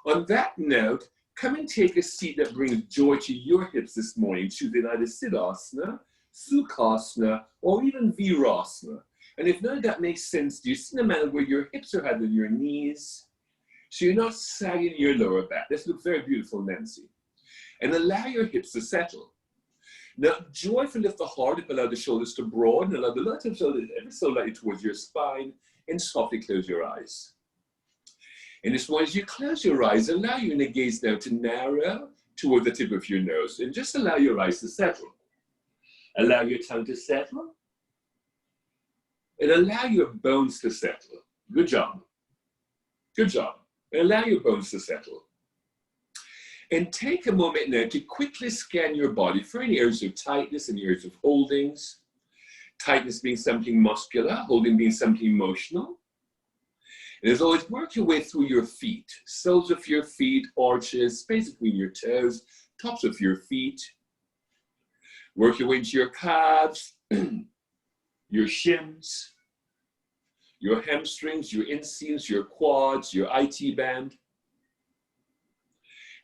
On that note, come and take a seat that brings joy to your hips this morning, choosing either Siddhasana, Sukhasana, or even Virasana. And if none of that makes sense, do you sit in a manner where your hips are held on your knees, so you're not sagging your lower back? This looks very beautiful, Nancy. And allow your hips to settle. Now, joyfully lift the heart up, allow the shoulders to broaden, allow the lower shoulders ever so lightly towards your spine, and softly close your eyes. And as long as you close your eyes, allow your inner gaze now to narrow toward the tip of your nose, and just allow your eyes to settle. Allow your tongue to settle, and allow your bones to settle. Good job. Good job. And allow your bones to settle. And take a moment now to quickly scan your body for any areas of tightness and areas of holdings. Tightness being something muscular, holding being something emotional. And as always, work your way through your feet. Soles of your feet, arches, space between your toes, tops of your feet. Work your way into your calves, your shins, your hamstrings, your inseams, your quads, your IT band.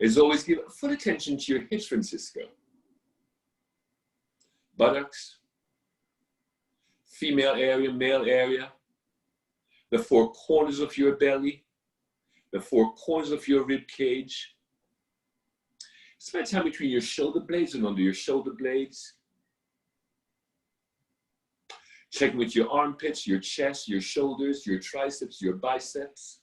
As always, give full attention to your hips, Francisco. Buttocks, female area, male area, the four corners of your belly, the four corners of your rib cage. Spend time between your shoulder blades and under your shoulder blades. Checking with your armpits, your chest, your shoulders, your triceps, your biceps.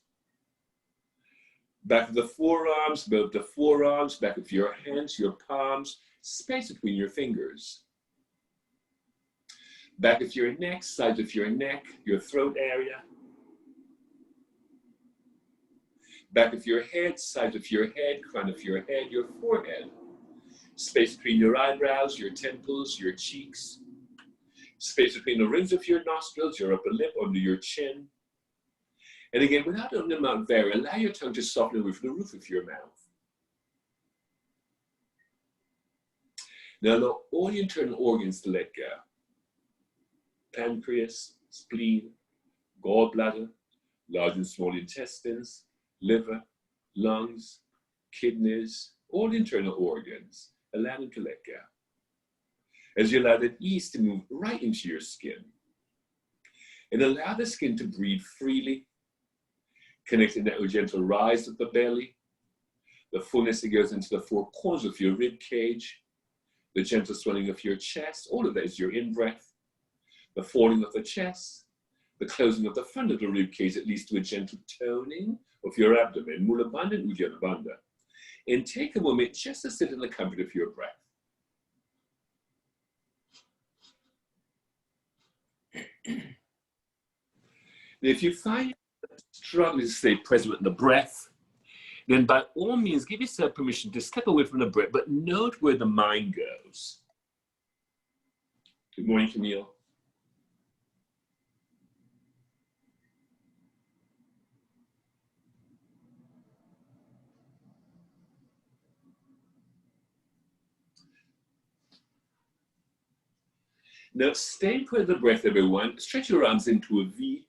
Back of the forearms, above the forearms, back of your hands, your palms, space between your fingers. Back of your neck, sides of your neck, your throat area. Back of your head, sides of your head, crown of your head, your forehead. Space between your eyebrows, your temples, your cheeks. Space between the rings of your nostrils, your upper lip, under your chin. And again, without an amount vary, allow your tongue to soften away from the roof of your mouth. Now allow all the internal organs to let go. Pancreas, spleen, gallbladder, large and small intestines, liver, lungs, kidneys, all internal organs. Allow them to let go. As you allow that ease to move right into your skin. And allow the skin to breathe freely, connecting that with gentle rise of the belly, the fullness that goes into the four corners of your rib cage, the gentle swelling of your chest. All of that is your in-breath. The falling of the chest, the closing of the front of the rib cage that leads to a gentle toning of your abdomen, Mula Bandha and Ujjayi Bandha. And take a moment just to sit in the comfort of your breath. And if you find struggling to stay present with the breath, then by all means, give yourself permission to step away from the breath, but note where the mind goes. Good morning, Camille. Now, stay with the breath, everyone. Stretch your arms into a V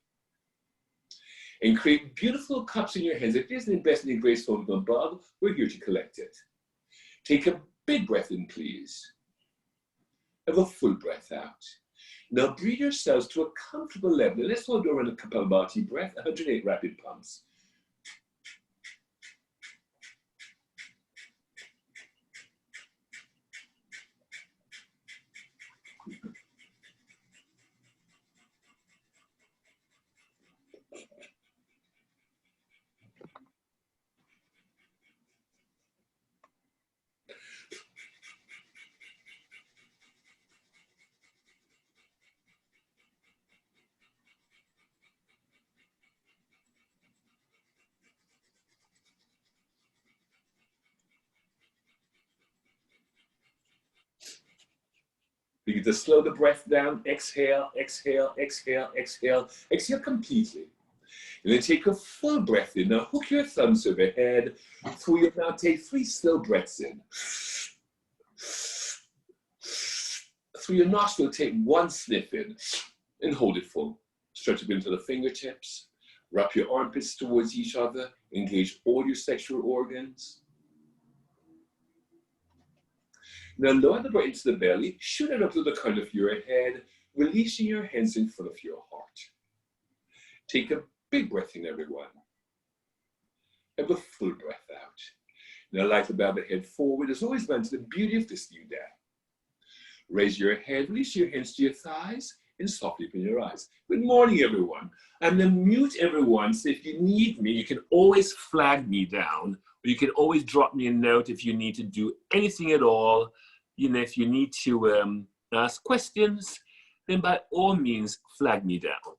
and create beautiful cups in your hands. If there's an investment in grace from above, we're here to collect it. Take a big breath in, please. Have a full breath out. Now, breathe yourselves to a comfortable level. Let's all do around a Kapalabhati breath, 108 rapid pumps. Begin to slow the breath down. Exhale, exhale, exhale, exhale. Exhale completely. And then take a full breath in. Now hook your thumbs overhead. Through your mouth, take 3 slow breaths in. Through your nostril, take 1 sniff in and hold it full. Stretch up into the fingertips. Wrap your armpits towards each other. Engage all your sexual organs. Now lower the breath into the belly. Shoot it up to the crown of your head, releasing your hands in front of your heart. Take a big breath in, everyone. Have a full breath out. Now light the bow of the head forward. As always, man, to the beauty of this new day. Raise your head, release your hands to your thighs, and softly open your eyes. Good morning, everyone. I'm going to mute everyone, so if you need me, you can always flag me down, or you can always drop me a note if you need to do anything at all. You know, if you need to ask questions, then by all means, flag me down.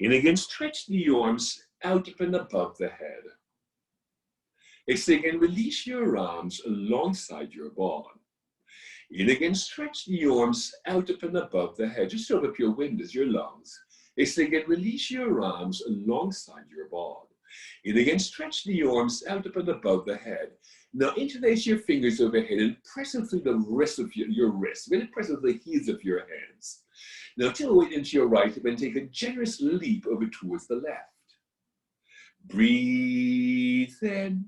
And again, stretch the arms out up and above the head. Exhale again, release your arms alongside your body. And again, stretch the arms out up and above the head. Just open up your windows, your lungs. Exhale again, release your arms alongside your body. And again, stretch the arms out up and above the head. Now interlace your fingers overhead and press them through the rest of your wrists. Really press with the heels of your hands. Now tilt the weight into your right hip and take a generous leap over towards the left. Breathe in.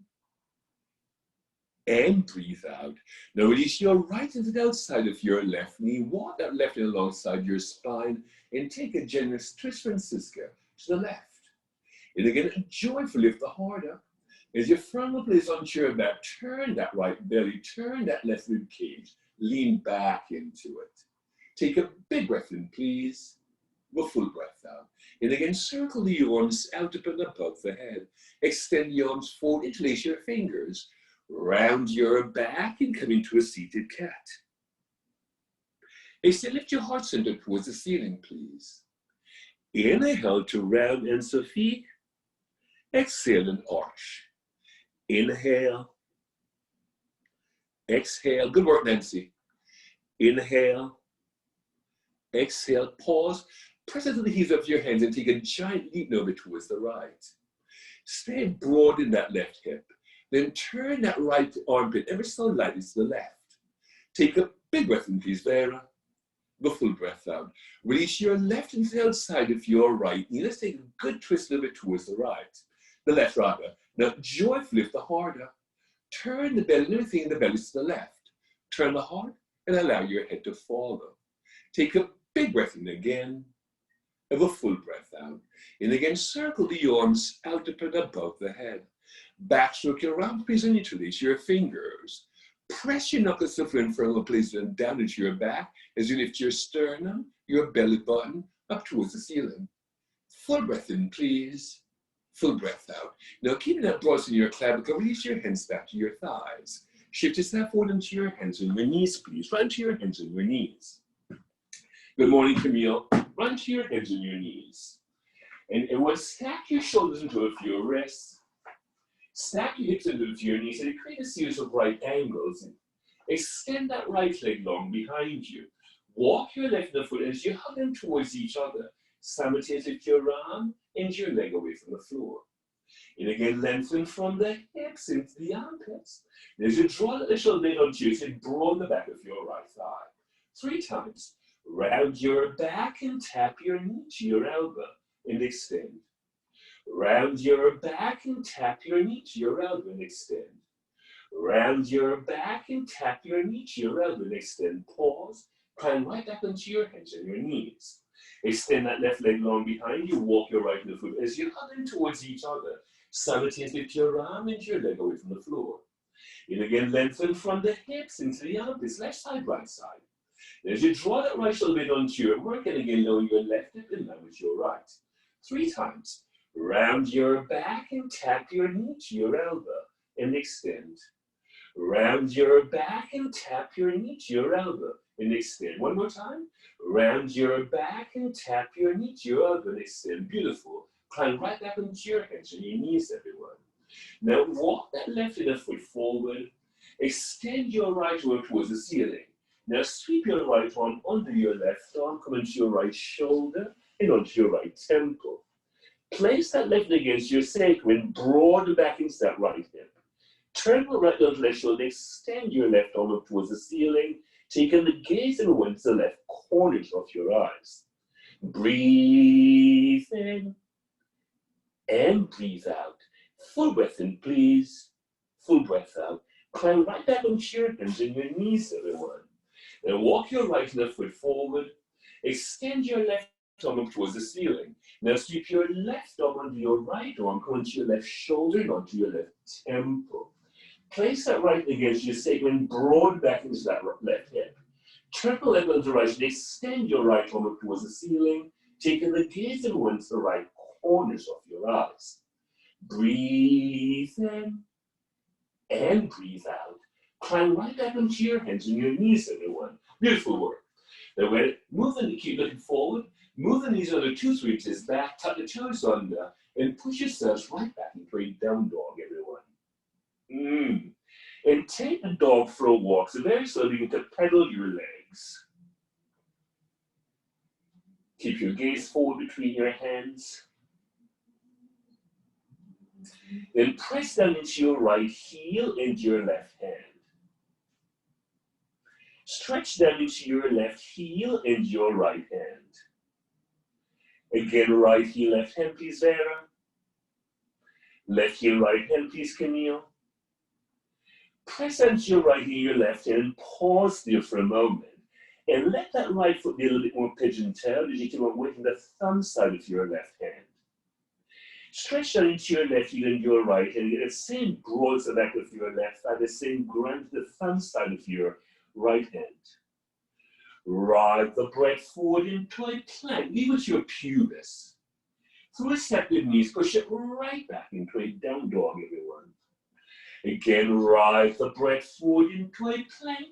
And breathe out. Now release your right into the outside of your left knee. Walk that left knee alongside your spine and take a generous twist, Francisca, to the left. And again, joyfully lift the heart up. As your frontal place onto your back, turn that right belly, turn that left rib cage, lean back into it. Take a big breath in, please. A full breath out. And again, circle the arms out up and above the head. Extend the arms forward, interlace your fingers. Round your back and come into a seated cat. Exhale, lift your heart center towards the ceiling, please. Inhale to round and Sophie. Exhale and arch. Inhale. Exhale. Good work, Nancy. Inhale. Exhale. Pause. Press into the heels of your hands and take a giant leap over towards the right. Stay broad in that left hip. Then turn that right armpit ever so lightly to the left. Take a big breath in, please, Vera. The full breath out. Release your left into the outside of your right knee. Let's take a good twist a little bit towards the right. The left, rather. Now, joyfully lift the heart up. Turn the belly, everything in the belly to the left. Turn the heart and allow your head to follow. Take a big breath in again. Have a full breath out. And again, circle the arms out up and above the head. Backstroke your round, please, and interlace your fingers. Press your knuckles to the frontal place and down into your back as you lift your sternum, your belly button, up towards the ceiling. Full breath in, please. Full breath out. Now, keeping that broad in your clavicle, release your hands back to your thighs. Shift yourself forward into your hands and your knees, please. Run to your hands and your knees. Good morning, Camille. Run to your hands and your knees. And we'll stack your shoulders into a few wrists. Snap your hips into your knees and create a series of right angles. Extend that right leg long behind you. Walk your left and the foot as you hug them towards each other. Simultaneously with your arm and your leg away from the floor. And again, lengthen from the hips into the armpits. And as you draw the little blade onto you, you broaden the back of your right thigh. 3 times. Round your back and tap your knee to your elbow and extend. Round your back and tap your knee to your elbow and extend. Round your back and tap your knee to your elbow and extend. Pause. Climb right back onto your hands and your knees. Extend that left leg long behind you. Walk your right foot as you hug them towards each other. Simultaneously with your arm and your leg away from the floor. And again, lengthen from the hips into the armpits. Left side, right side. And as you draw that right shoulder blade onto your work, and again, lower your left hip in line with your right. 3 times. Round your back and tap your knee to your elbow and extend. Round your back and tap your knee to your elbow and extend. One more time. Round your back and tap your knee to your elbow and extend. Beautiful. Climb right back onto your hands and your knees, everyone. Now walk that left inner foot forward. Extend your right arm towards the ceiling. Now sweep your right arm under your left arm, come into your right shoulder and onto your right temple. Place that left leg against your sacrum and broaden back into that right hip. Turn the right left shoulder, extend your left arm up towards the ceiling, taking the gaze and wind to the left corners of your eyes. Breathe in And breathe out. Full breath in, please. Full breath out. Climb right back onto your hands and your knees, everyone. Then walk your right left foot forward. Extend your left arm up towards the ceiling. Now sweep your left arm onto your right arm, come onto your left shoulder and onto your left temple. Place that right against your sacrum, broad back into that left hip. Turn the leg on the right and extend your right arm up towards the ceiling, taking the gaze everyone to the right corners of your eyes. Breathe in and breathe out. Climb right back onto your hands and your knees, everyone. Beautiful work. Then move the knee, keep looking forward. Move the knees under 2 inches back, tuck the toes under, and push yourselves right back into a down dog, everyone. And take the dog for a walk. So very slowly you can pedal your legs. Keep your gaze forward between your hands. Then press down into your right heel and your left hand. Stretch down into your left heel and your right hand. Again, right heel, left hand, please, Vera. Left heel, right hand, please, Camille. Press down to your right heel, your left hand, and pause there for a moment. And let that right foot be a little bit more pigeon-toed as you keep on working the thumb side of your left hand. Stretch down into your left heel and your right hand. Get the same broad to the back of your left thigh, the same ground to the thumb side of your right hand. Ride the breath forward into a plank. Leave with your pubis. Through a step with knees, push it right back into a down dog, everyone. Again, ride the breath forward into a plank.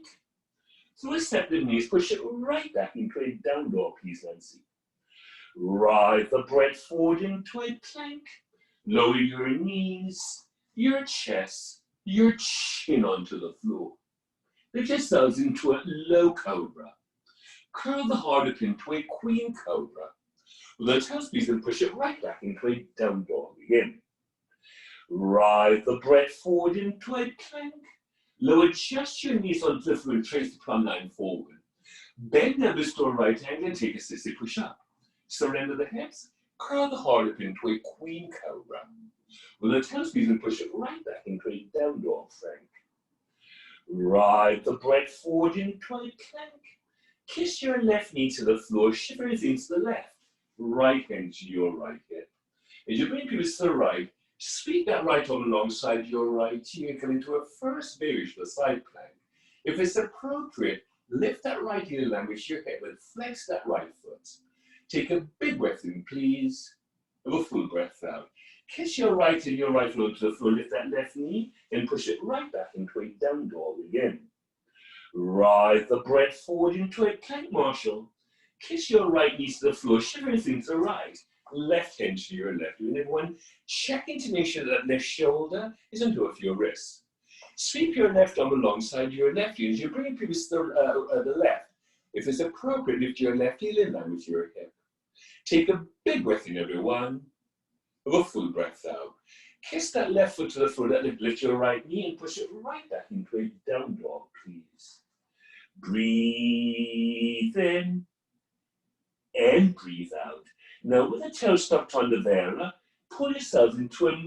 Through a step with knees, push it right back into a down dog, please, Nancy. Ride the breath forward into a plank. Lower your knees, your chest, your chin onto the floor. Lift yourselves into a low cobra. Curl the heart up into a queen cobra. With the toes, please, and push it right back into a down dog again. Ride the breath forward into a plank. Lower just your knees onto the floor and trace the plumb line forward. Bend down the store right hand and take a sissy push up. Surrender the hips. Curl the heart up into a queen cobra. With the toes, please, and push it right back into a down dog, Frank. Ride the breath forward into a plank. Kiss your left knee to the floor, shiver your things to the left. Right hand to your right hip. As you bring people to the right, sweep that right arm alongside your right heel and come into a first variation of the side plank. If it's appropriate, lift that right heel in line with your head and flex that right foot. Take a big breath in, please. Have a full breath out. Kiss your right and your right foot to the floor, lift that left knee and push it right back into a down dog again. Ride the breath forward into a plank, Marshall. Kiss your right knee to the floor, shiver things to the right. Left hand to your left. And everyone, checking to make sure that left shoulder is on top of your wrist. Sweep your left arm alongside your left heel as you bring people to the left. If it's appropriate, lift your left heel in line with your hip. Take a big breath in, everyone. Have a full breath out. Kiss that left foot to the floor, lift your right knee and push it right back into a down dog, please. Breathe in and breathe out. Now, with the toes tucked under there, pull yourself into a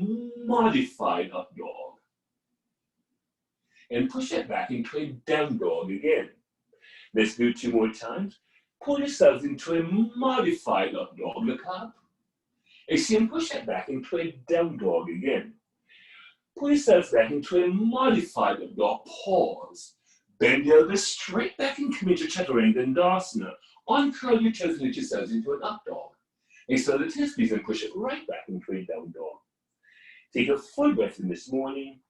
modified up dog. And push it back into a down dog again. Let's do 2 more times. Pull yourselves into a modified up dog. Look up. And push it back into a down dog again. Pull yourselves back into a modified up dog. Pause. Bend your elbows straight back and come into Chaturanga Dandasana. Uncurl your toes and lift yourselves into an up dog. Extend the toes, please, and push it right back into a down dog. Take a full breath in this morning.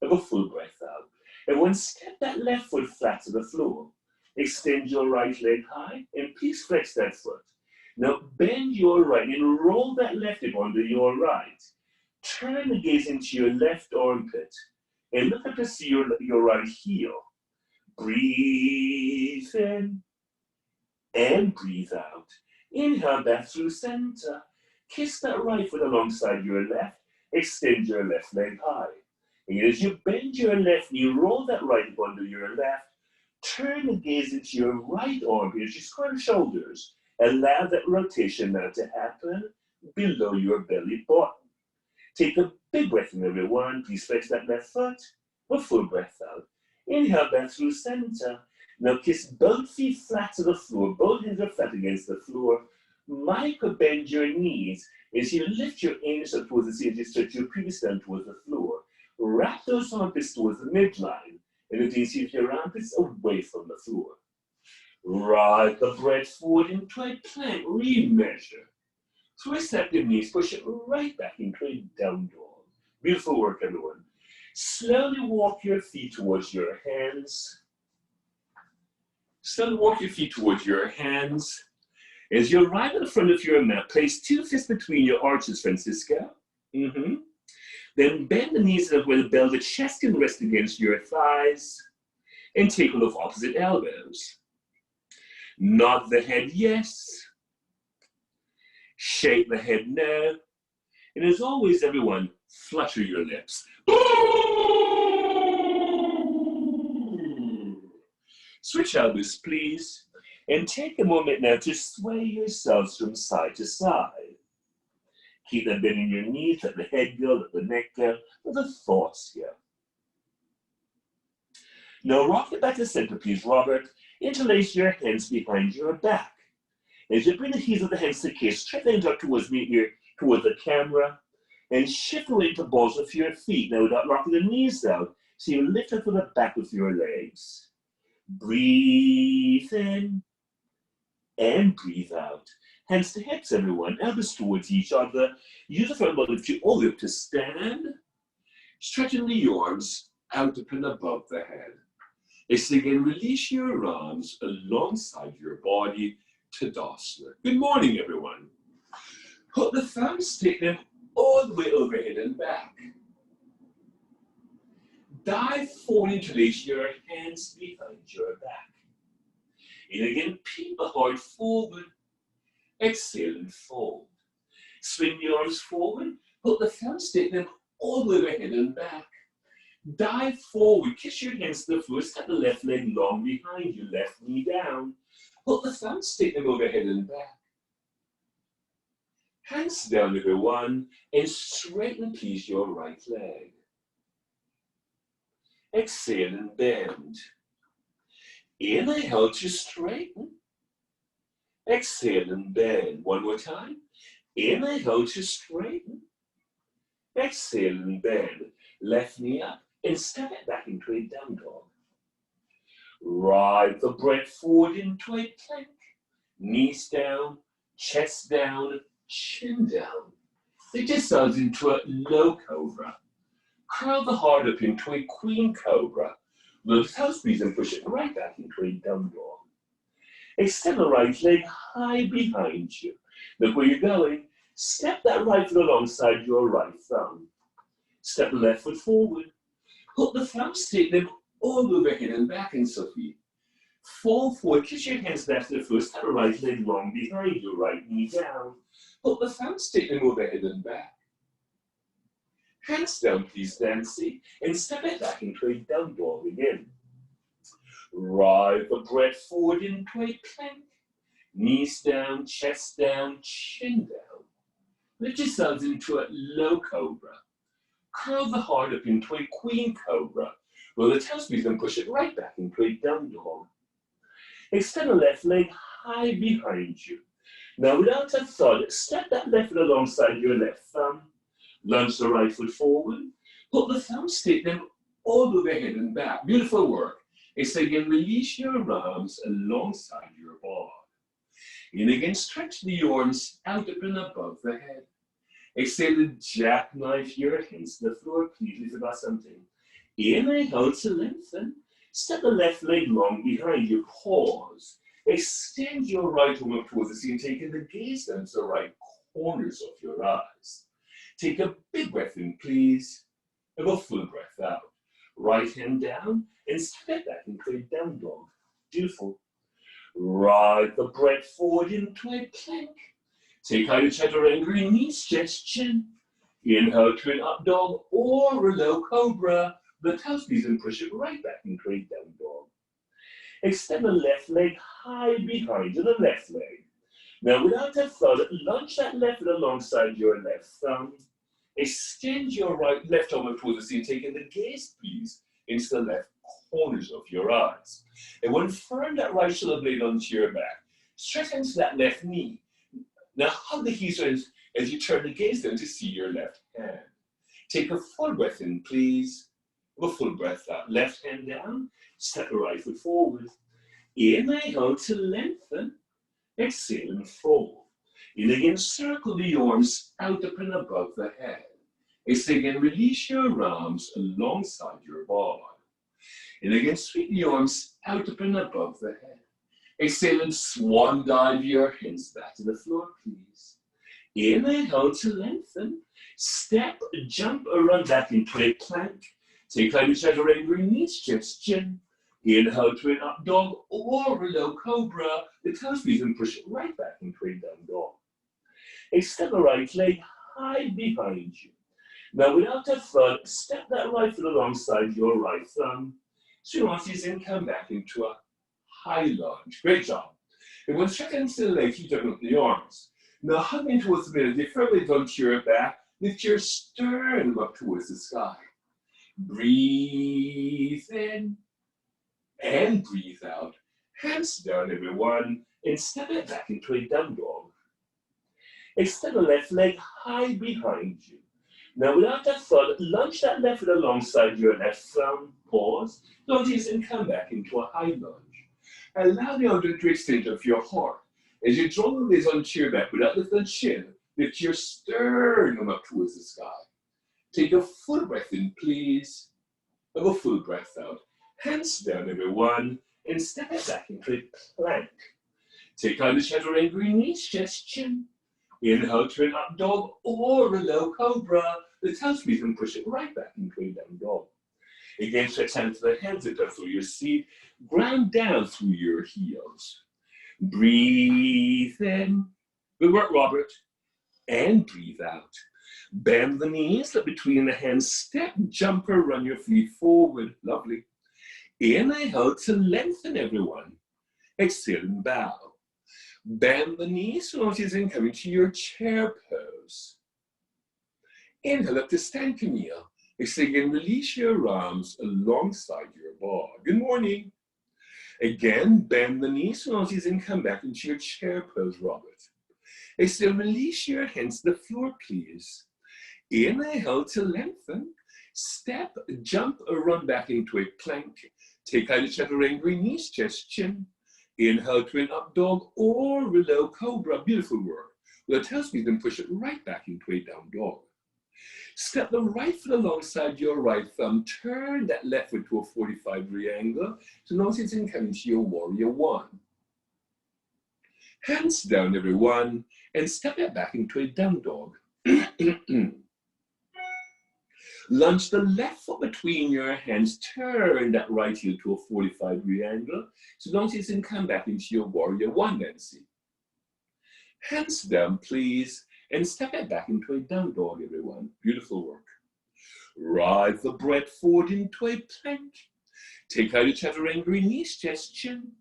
Have a full breath out. Everyone, step that left foot flat to the floor. Extend your right leg high and please flex that foot. Now bend your right and roll that left hip under your right. Turn the gaze into your left armpit and look up to see your right heel. Breathe in and breathe out. Inhale back through center. Kiss that right foot alongside your left. Extend your left leg high. And as you bend your left knee, roll that right hip under your left. Turn the gaze into your right armpit as you square the shoulders. Allow that rotation now to happen below your belly button. Take a big breath in, everyone. Please flex that left foot. A full breath out. Inhale back through center. Now kiss both feet flat to the floor. Both hands are flat against the floor. Micro bend your knees as you lift your anus up towards the ceiling. Stretch your previous down towards the floor. Wrap those armpits towards the midline. And then see your armpits away from the floor. Right the breath forward into a plank. Remeasure. Twist up your knees. Push it right back into a down dog. Beautiful work, everyone. Slowly walk your feet towards your hands. Slowly walk your feet towards your hands. As you arrive at the front of your mat, place 2 fists between your arches, Francisco. Then bend the knees up where the bell, the chest can rest against your thighs. And take hold of opposite elbows. Nod the head yes. Shake the head no. And as always, everyone, flutter your lips. Switch elbows, please. And take a moment now to sway yourselves from side to side. Keep them bending your knees, let the head go, let the neck go, let the thoughts go. Now rock it back to center, please, Robert. Interlace your hands behind your back. As you bring the heels of the hands to kiss, stretch the hands up towards me here, towards the camera, and shift away to the balls of your feet. Now without rocking the knees out, so you lift up to the back with your legs. Breathe in and breathe out. Hands to hips, everyone. Elbows towards each other. Use the front body lift you all the way up to stand. Stretching the arms out up and above the head. As again, release your arms alongside your body to Dasana. Good morning, everyone. Put the thumbs, take them all the way overhead and back. Dive forward, interlace your hands behind your back. And again, peep the heart forward. Exhale and fold. Swing the arms forward. Put the thumbs, take them all the way overhead and back. Dive forward. Kiss your hands to the floor. Step the left leg long behind you. Left knee down. Put the thumbs, take them overhead and back. Hands down, everyone, and straighten, please, your right leg. Exhale and bend. Inhale to straighten. Exhale and bend. One more time. Inhale to straighten. Exhale and bend. Left knee up and step it back into a down dog. Ride the breath forward into a plank. Knees down, chest down, chin down. Lift yourselves into a low cobra. Curl the heart up into a queen cobra. Lift house breathe and push it right back into a down dog. Extend the right leg high behind you. Look where you're going. Step that right foot alongside your right thumb. Step the left foot forward. Put the thumbs, take them all overhead and back in Sophie. Fall forward, kiss your hands left to the floor. Step the right leg long behind your right knee down. Put the thumbs, take them overhead and back. Hands down, please, Nancy, and step it back into a down dog again. Ride the breath forward into a plank. Knees down, chest down, chin down. Lift yourselves into a low cobra. Curl the heart up into a queen cobra. Roll the toes, please, and push it right back into a down dog. Extend the left leg high behind you. Now, without a thought, step that left foot alongside your left thumb. Lunge the right foot forward. Put the thumbs, take them all overhead and back. Beautiful work. Exhale again, release your arms alongside your body. And again, stretch the arms out up and above the head. Exhale to jackknife your hands to the floor. Please lift about something. Inhale to lengthen. Step the left leg long behind you. Pause. Extend your right arm up towards the ceiling, taking the gaze down to the right corners of your eyes. Take a big breath in, please, and a full breath out. Right hand down and step back into a down dog. Beautiful. Ride the breath forward into a plank. Take out your chaturanga, knees, chest, chin. Inhale to an up dog or a low cobra. The toes, please, and push it right back into a down dog. Extend the left leg high behind you, the left leg. Now, without a thought, lunge that left foot alongside your left thumb. Extend your left arm up towards the ceiling, taking the gaze, please, into the left corners of your eyes. And when firm that right shoulder blade onto your back, stretch into that left knee. Now hug the heels as you turn the gaze down to see your left hand. Take a full breath in, please. A full breath out. Left hand down, step the right foot forward. Inhale to lengthen. Exhale and fold. In again, circle the arms out up and above the head. Exhale again, release your arms alongside your body. And again, sweep the arms out up and above the head. Exhale and swan dive your hands back to the floor, please. Inhale to lengthen. Step, jump, or run back into a plank. Take time to chaturanga, knees, chest, chin. Inhale to an up dog or a low cobra. The toes please and push it right back into a down dog. Extend the right leg high behind you. Now without a thud, step that right foot alongside your right thumb. So once he's in, come back into a high lunge. Great job. And when stretching into the legs, you turn up the arms. Now hugging towards the middle, defer weight onto your back. Lift your sternum up towards the sky. Breathe in and breathe out. Hands down, everyone, and step it back into a down dog. Extend the left leg high behind you. Now, without that thud, lunge that left foot alongside your left thumb. Pause. Lunge and come back into a high lunge. Allow the arm to extend of your heart. As you draw the gaze onto your back without lifting the chin, lift your sternum up towards the sky. Take a full breath in, please. Have a full breath out. Hands down, everyone, and step it back into a plank. Take out the chaturanga, knees, chest, chin. Inhale to an up dog or a low cobra. The toes please and push it right back into a down dog. Again, stretch hands to the hands that are through your seat. Ground down through your heels. Breathe in. Good work, Robert. And breathe out. Bend the knees, look between the hands, step, jump or run your feet forward. Lovely. Inhale to lengthen, everyone. Exhale and bow. Bend the knees, so notice in coming to your chair pose. Inhale up to stand, Camille. Exhale again, release your arms alongside your ball. Good morning. Again, bend the knees, so notice in come back into your chair pose, Robert. Exhale, release your hands to the floor, please. Inhale to lengthen. Step, jump, or run back into a plank. Take out the chaturanga, knees, chest, chin. Inhale to an up dog or a low cobra. Beautiful work. With the toes please, then push it right back into a down dog. Step the right foot alongside your right thumb. Turn that left foot to a 45-degree angle. So notice it's in coming to your warrior one. Hands down, everyone, and step it back into a down dog. Lunge the left foot between your hands. Turn that right heel to a 45-degree angle. So notice and come back into your warrior one, Nancy. Hands down, please, and step it back into a down dog, everyone. Beautiful work. Ride the breath forward into a plank. Take out your chaturanga, knees, chest, chin.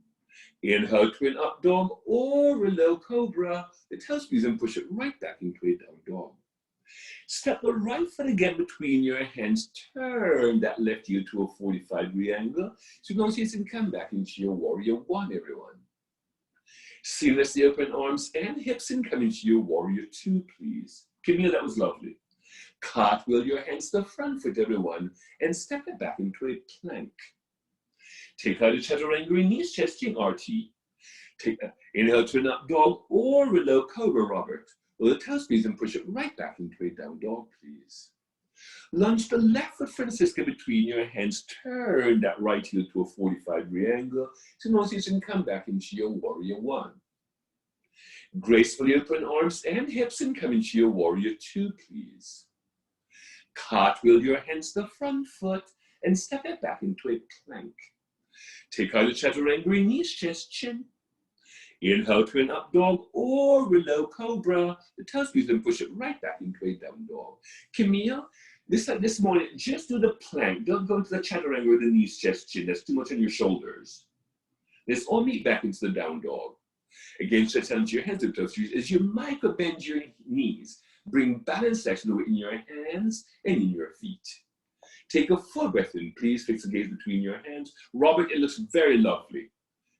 Inhale to an up dog or a low cobra. The toes please and push it right back into a down dog. Step the right foot again between your hands. Turn that left heel to a 45-degree angle. So notice and come back into your warrior one, everyone. Seamlessly open arms and hips and come into your warrior two, please. Camille, that was lovely. Cartwheel your hands to the front foot, everyone, and step it back into a plank. Take out a chaturanga, knees, chest, chin, RT. Inhale to an up dog or a low cobra, Robert. Well, the toes please and push it right back into a down dog, please. Lunge the left foot, Francisca, between your hands. Turn that right heel to a 45-degree angle. So notice and come back into your warrior one. Gracefully open arms and hips and come into your warrior two, please. Cartwheel your hands to the front foot and step it back into a plank. Take out a chaturanga, knees, chest, chin. Inhale to an up dog or a low cobra. The toes please and push it right back into a down dog. Camille, this morning, just do the plank. Don't go to the chaturanga with the knees, chest, chin. That's too much on your shoulders. Let's all meet back into the down dog. Again, stretch out your hands and toes as you micro bend your knees Bring balance action in your hands and in your feet. Take a full breath in, please. Fix the gaze between your hands. Robert, it looks very lovely.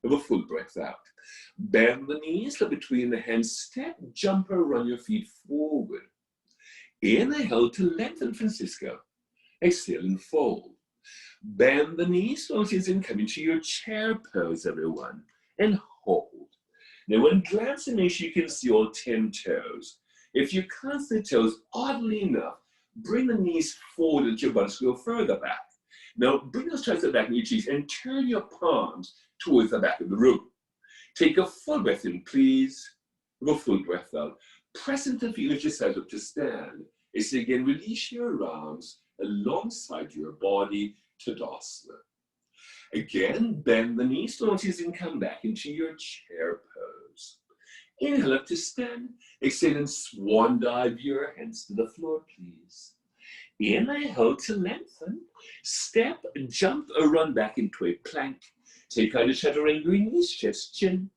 Have a full breath out. Bend the knees, look between the hands. Step, jump, or run your feet forward. Inhale to lengthen, Francisco. Exhale and fold. Bend the knees, notice in, come into your chair pose, everyone, and hold. Now, when glancing, make sure you can see all 10 toes. If you can't see the toes, oddly enough, bring the knees forward and your buttocks go further back. Now, bring those triceps back in your cheeks and turn your palms towards the back of the room. Take a full breath in, please. Have a full breath out. Press into the feet, lift yourself up to stand. As you again, release your arms alongside your body, Tadasana. Again, bend the knees, notice, and come back into your chair pose. Inhale up to stand. Exhale and swan dive your hands to the floor, please. Inhale to lengthen. Step, jump, or run back into a plank. Take out a chaturanga, knees, chest, chin.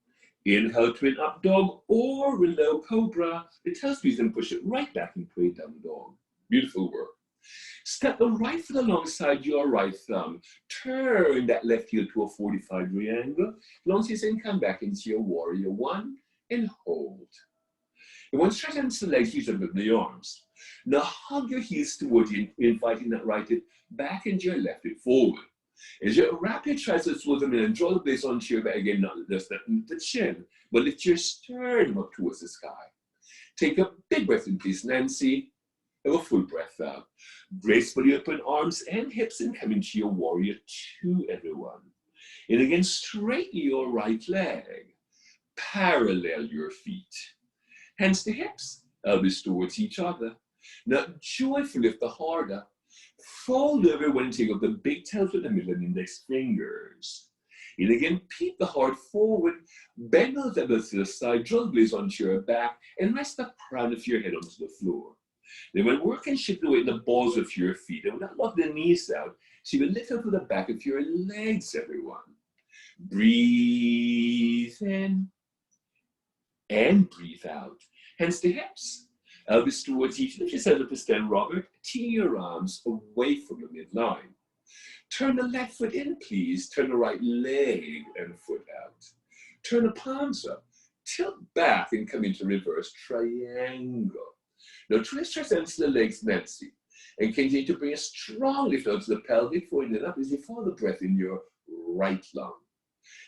Inhale to an up dog or a low cobra. The toes, please, and push it right back into a down dog. Beautiful work. Step the right foot alongside your right thumb. Turn that left heel to a 45-degree angle. Long as you come back into your warrior one and hold. And once stretch into the legs, use up the arms. Now hug your heels towards you, inviting that right hip back into your left hip forward. As you wrap your triceps towards them and draw the base onto your back, again, not just the chin, but lift your sternum up towards the sky. Take a big breath in, please, Nancy. Have a full breath out. Gracefully open arms and hips and come into your warrior two, everyone. And again, straighten your right leg. Parallel your feet. Hands to hips, elbows towards each other. Now, joyfully lift the heart up. Fold over and take up the big toes with the middle and index fingers. And again, peep the heart forward. Bend those elbows to the side. Draw the blades onto your back and rest the crown of your head onto the floor. Then when working, shift the weight in the balls of your feet and without lock the knees out, so you will lift up to the back of your legs, everyone. Breathe in and breathe out. Hands to hips, elbows towards each. Lift yourself up to stand, Robert. Tee your arms away from the midline. Turn the left foot in, please. Turn the right leg and foot out. Turn the palms up. Tilt back and come into reverse triangle. Now twist your hands to the legs, Nancy, and continue to bring a strong lift out to the pelvic, forward and up as you follow the breath in your right lung.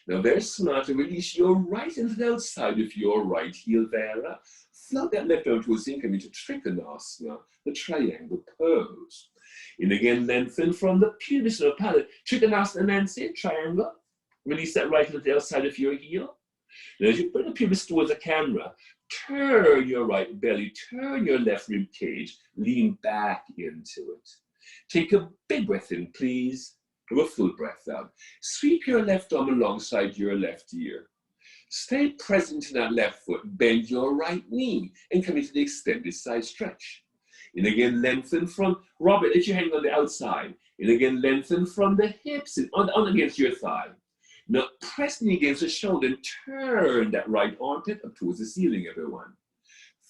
Now very smart to release your right into the outside of your right heel, Vera. Float that left out towards the come into Trikonasana, the triangle pose. And again, lengthen from the pubis or palate. Trikonasana, Nancy, triangle. Release that right to the outside of your heel. Now as you bring the pubis towards the camera, turn your right belly, turn your left rib cage, lean back into it. Take a big breath in, please. Have a full breath out. Sweep your left arm alongside your left ear. Stay present in that left foot. Bend your right knee and come into the extended side stretch. And again, lengthen from, Robert, let your hand on the outside. And again, lengthen from the hips and on against your thigh. Now, press the knee against the shoulder and turn that right armpit up towards the ceiling, everyone.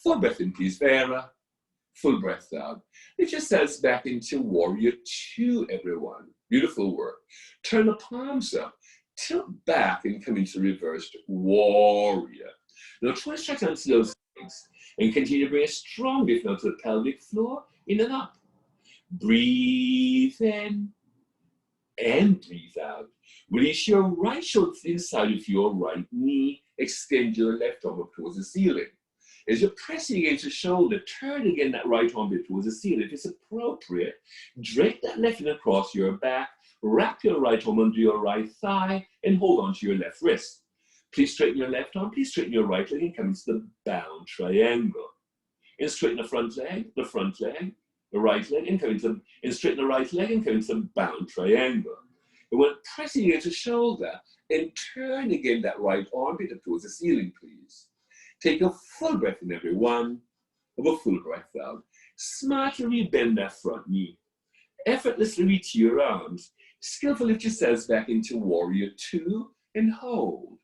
Full breath in, please, Vera. Full breath out. Lift yourselves back into warrior two, everyone. Beautiful work. Turn the palms up. Tilt back and come into reversed warrior. Now, try to stretch onto those legs and continue to bring a strong lift now to the pelvic floor, in and up. Breathe in and breathe out. Release your right shoulder to the inside of your right knee. Extend your left arm up towards the ceiling. As you're pressing against the shoulder, turn again that right arm bit towards the ceiling. If it's appropriate, drape that left hand across your back, wrap your right arm under your right thigh, and hold on to your left wrist. Please straighten your left arm, please straighten your right leg, and come into the bound triangle. And straighten the front leg, the right leg, and come into and straighten the right leg, and come into the bound triangle. And when pressing against the shoulder, and turn again that right armpit up towards the ceiling, please. Take a full breath in, everyone. Have a full breath out. Smartly bend that front knee. Effortlessly reach your arms. Skillfully lift yourselves back into warrior two and hold.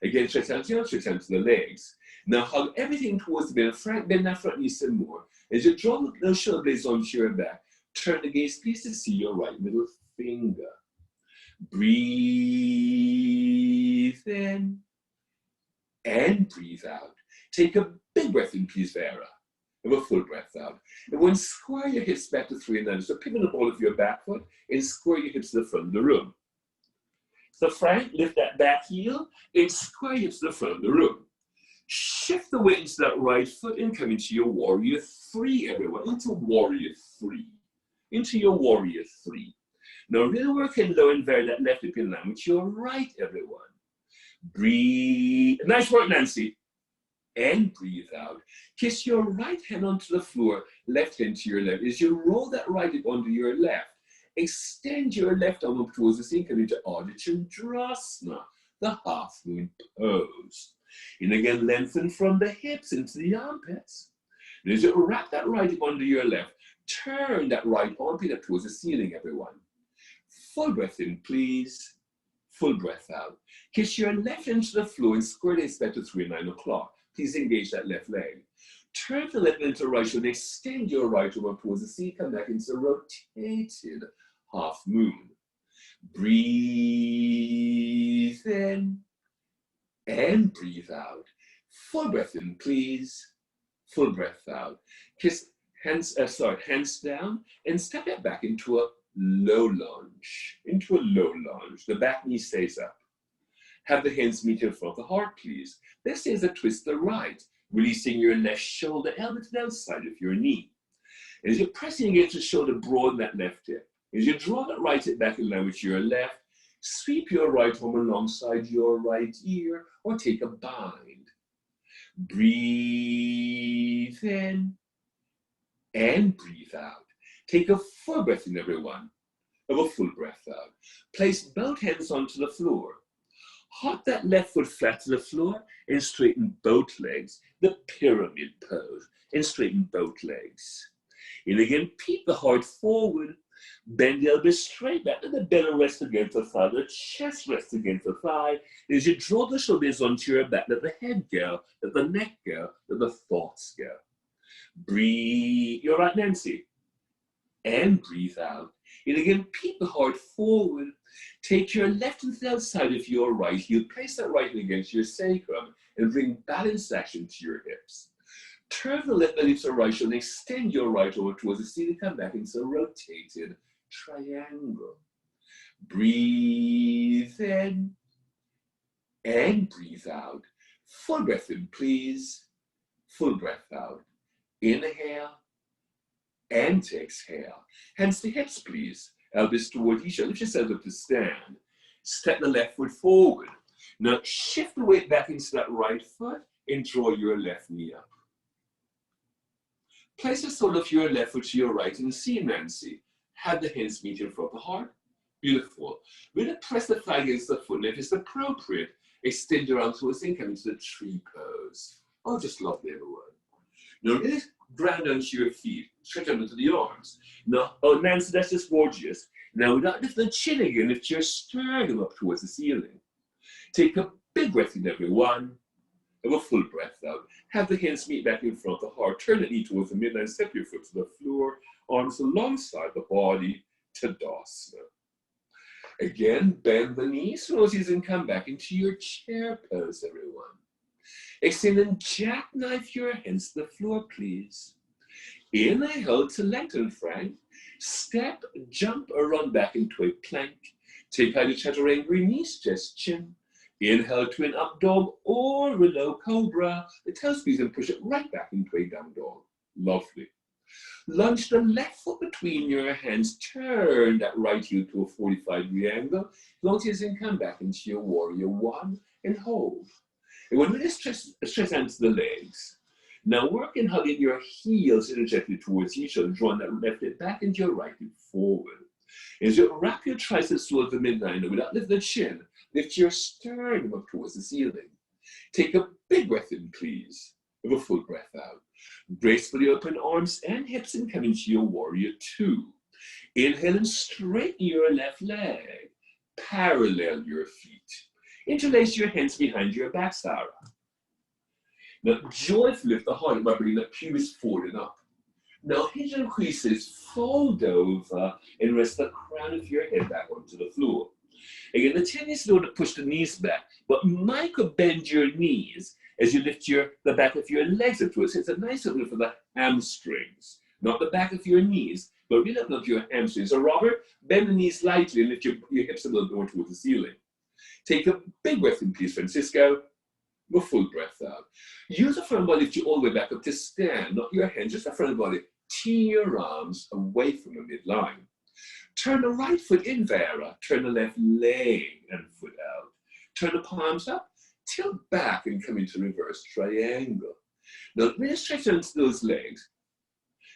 Again, stretch out your arms, stretch out to the legs. Now hug everything towards the middle. Frank, bend that front knee some more. As you draw those shoulder blades onto your back, turn the gaze, please, to see your right middle finger. Breathe in and breathe out. Take a big breath in, please, Vera. And a full breath out. And when square your hips back to 3 and 9, so pivot the ball of your back foot and square your hips to the front of the room. So Frank, lift that back heel and square your hips to the front of the room. Shift the weight into that right foot and come into your warrior 3, everyone. Into warrior 3. Into your warrior 3. Now really work and low and very that left hip in line with your right, everyone. Breathe. Nice work, Nancy. And breathe out. Kiss your right hand onto the floor, left hand to your left. As you roll that right hip onto your left, extend your left arm up towards the ceiling, come into Ardha Chandrasana, the half moon pose. And again, lengthen from the hips into the armpits. And as you wrap that right hip onto your left, turn that right armpit up towards the ceiling, everyone. Full breath in, please. Full breath out. Kiss your left hand to the floor and square the hips back to 3 and 9 o'clock. Please engage that left leg. Turn the left leg into the right shoulder and extend your right arm up towards the ceiling. Come back into rotated half moon. Breathe in and breathe out. Full breath in, please. Full breath out. Kiss hands down and step it back into a low lunge. Into a low lunge. The back knee stays up. Have the hands meet in front of the heart, please. This is a twist to the right, releasing your left shoulder, elbow to the outside of your knee. As you're pressing against the shoulder, broaden that left hip. As you draw that right hip back in line with your left, sweep your right arm alongside your right ear or take a bind. Breathe in and breathe out. Take a full breath in, everyone. Have a full breath out. Place both hands onto the floor. Hop that left foot flat to the floor and straighten both legs, the pyramid pose, and straighten both legs. And again, peep the heart forward, bend the elbows straight back, let the belly rest against the thigh, the chest rest against the thigh. As you draw the shoulders onto your back, let the head go, let the neck go, let the thoughts go. Breathe, you're right, Nancy. And breathe out. And again, peep the heart forward. Take your left hand to the outside of your right heel. Place that right hand against your sacrum and bring balanced action to your hips. Turn the left belly to the right shoulder and extend your right arm towards the ceiling. Come back into a rotated triangle. Breathe in and breathe out. Full breath in, please. Full breath out. Inhale and exhale. Hands to hips, please. Elbows toward each other. Lift yourself up to stand. Step the left foot forward. Now shift the weight back into that right foot and draw your left knee up. Place the sole of your left foot to your right and see, Nancy. Have the hands meet in front of the heart. Beautiful. When you press the thigh against the foot, if it's appropriate, extend your arms towards and come into the tree pose. Oh, just lovely, everyone. Now really ground onto your feet. Stretch out into the arms. Now, oh, Nancy, that's just gorgeous. Now, without lifting the chin again, lift your sternum up towards the ceiling. Take a big breath in, everyone. Have a full breath out. Have the hands meet back in front of the heart. Turn the knee towards the midline. Step your foot to the floor. Arms alongside the body. Tadasana. Again, bend the knees, roses, and come back into your chair pose, everyone. Extend and jackknife your hands to the floor, please. Inhale to lengthen, Frank. Step, jump, or run back into a plank. Take out your chaturanga, knees, chest, chin. Inhale to an up dog or a low cobra. The toe squeeze and push it right back into a down dog. Lovely. Lunge the left foot between your hands. Turn that right heel to a 45-degree angle. Long as you come back into your warrior one and hold. And when we stretch out to the legs, now work in hugging your heels energetically towards each other, drawing that left hip back into your right hip forward. As you wrap your triceps towards the midline, and without lifting the chin, lift your sternum up towards the ceiling. Take a big breath in, please. Have a full breath out. Gracefully open arms and hips and come into your warrior two. Inhale and straighten your left leg. Parallel your feet. Interlace your hands behind your back, Sarah. Now, joyfully lift the heart by bringing the pubis forward and up. Now, hinge and creases, fold over, and rest the crown of your head back onto the floor. Again, the tendency is to push the knees back, but micro bend your knees as you lift the back of your legs up towards. It's a nice opening for the hamstrings, not the back of your knees, but really open up your hamstrings. So, Robert, bend the knees lightly and lift your hips a little bit more towards the ceiling. Take a big breath in, please, Francisco. A full breath out. Use the front body, lift you all the way back up to stand, not your hands, just the front body. Tee your arms away from the midline. Turn the right foot in, Vera. Turn the left leg and foot out. Turn the palms up, tilt back and come into reverse triangle. Now, really stretch out those legs.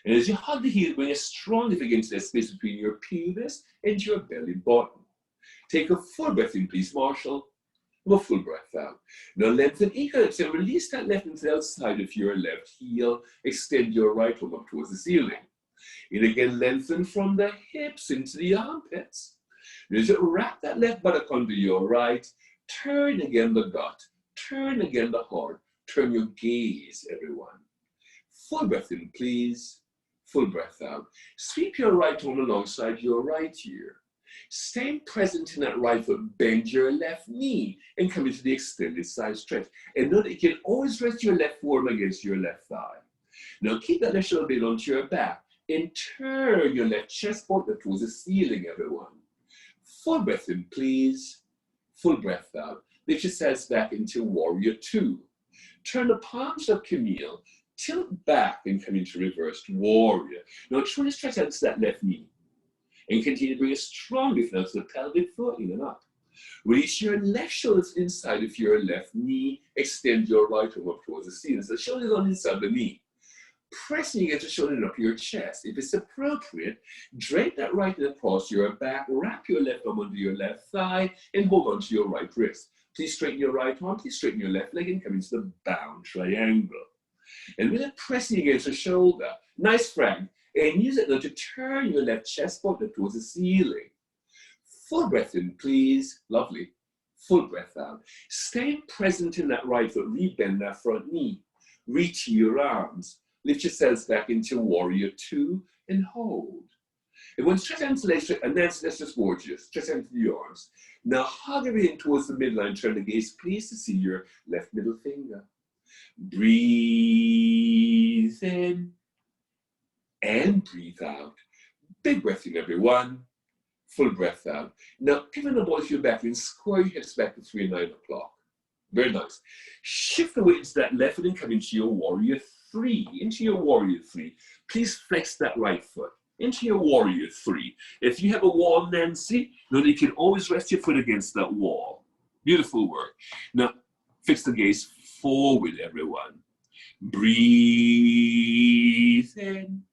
And as you hug the heel, bring a strong lift against that space between your pelvis and your belly button. Take a full breath in, please, Marshall. A full breath out. Now lengthen equinox and release that left into the outside of your left heel. Extend your right arm up towards the ceiling. And again, lengthen from the hips into the armpits. As you wrap that left buttock under your right, turn again the gut, turn again the heart, turn your gaze, everyone. Full breath in, please. Full breath out. Sweep your right arm alongside your right ear. Stay present in that right foot, bend your left knee and come into the extended side stretch. And note that you can always rest your left forearm against your left thigh. Now keep that left shoulder blade onto your back and turn your left chest bone towards the ceiling, everyone. Full breath in, please. Full breath out. Lift yourselves back into warrior two. Turn the palms up, Camille. Tilt back and come into reversed warrior. Now truly stretch out to that left knee. And continue to bring a strong lift now to the pelvic floor, in and up. Release your left shoulders inside of your left knee. Extend your right arm up towards the ceiling. So the shoulders on the inside of the knee. Pressing against the shoulder and up your chest. If it's appropriate, drape that right hand across your back. Wrap your left arm under your left thigh and hold on to your right wrist. Please straighten your right arm. Please straighten your left leg and come into the bound triangle. And with it pressing against the shoulder. Nice, Frank. And use it now to turn your left chest bone towards the ceiling. Full breath in, please. Lovely. Full breath out. Stay present in that right foot. Rebend that front knee. Reach your arms. Lift yourselves back into warrior two and hold. And when stretch out into the legs, and that's just gorgeous. Stretch out into the arms. Now hug everything towards the midline. Turn the gaze, please, to see your left middle finger. Breathe in. And breathe out. Big breath in, everyone. Full breath out. Now, pivot the ball to your back and square your hips back to 3 and 9 o'clock. Very nice. Shift the weight into that left foot and come into your warrior three. Into your warrior three. Please flex that right foot. Into your warrior three. If you have a wall, Nancy, know that you can always rest your foot against that wall. Beautiful work. Now, fix the gaze forward, everyone. Breathe in.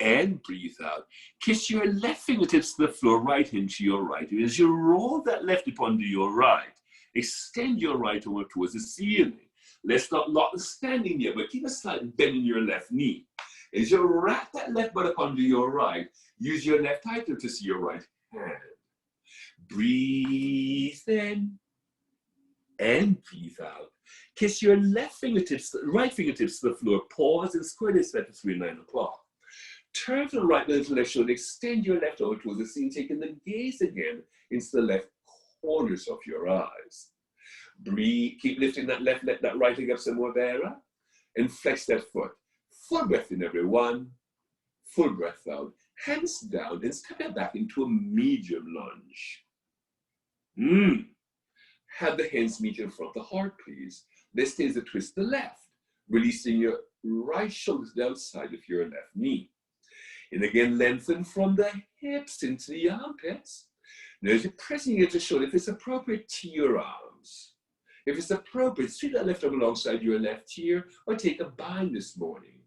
And breathe out. Kiss your left fingertips to the floor, right hand to your right. As you roll that left hip onto your right, extend your right arm towards the ceiling. Let's not lock the standing here, but keep a slight bend in your left knee. As you wrap that left buttock onto your right, use your left thigh to see your right hand. Breathe in and breathe out. Kiss your left fingertips, right fingertips to the floor. Pause and square this back to 3 and 9 o'clock. Turn to the right leg to the left shoulder, extend your left arm towards the ceiling, taking the gaze again into the left corners of your eyes. Breathe, keep lifting that left, let that right leg up some more, Vera, and flex that foot. Full breath in, everyone. Full breath out. Hands down and step it back into a medium lunge. Have the hands meet in front of the heart, please. This is a twist to the left, releasing your right shoulder to the outside of your left knee. And again, lengthen from the hips into the armpits. Now, as you're pressing against the shoulder, if it's appropriate, to your arms. If it's appropriate, sweep that left arm alongside your left ear or take a bind this morning.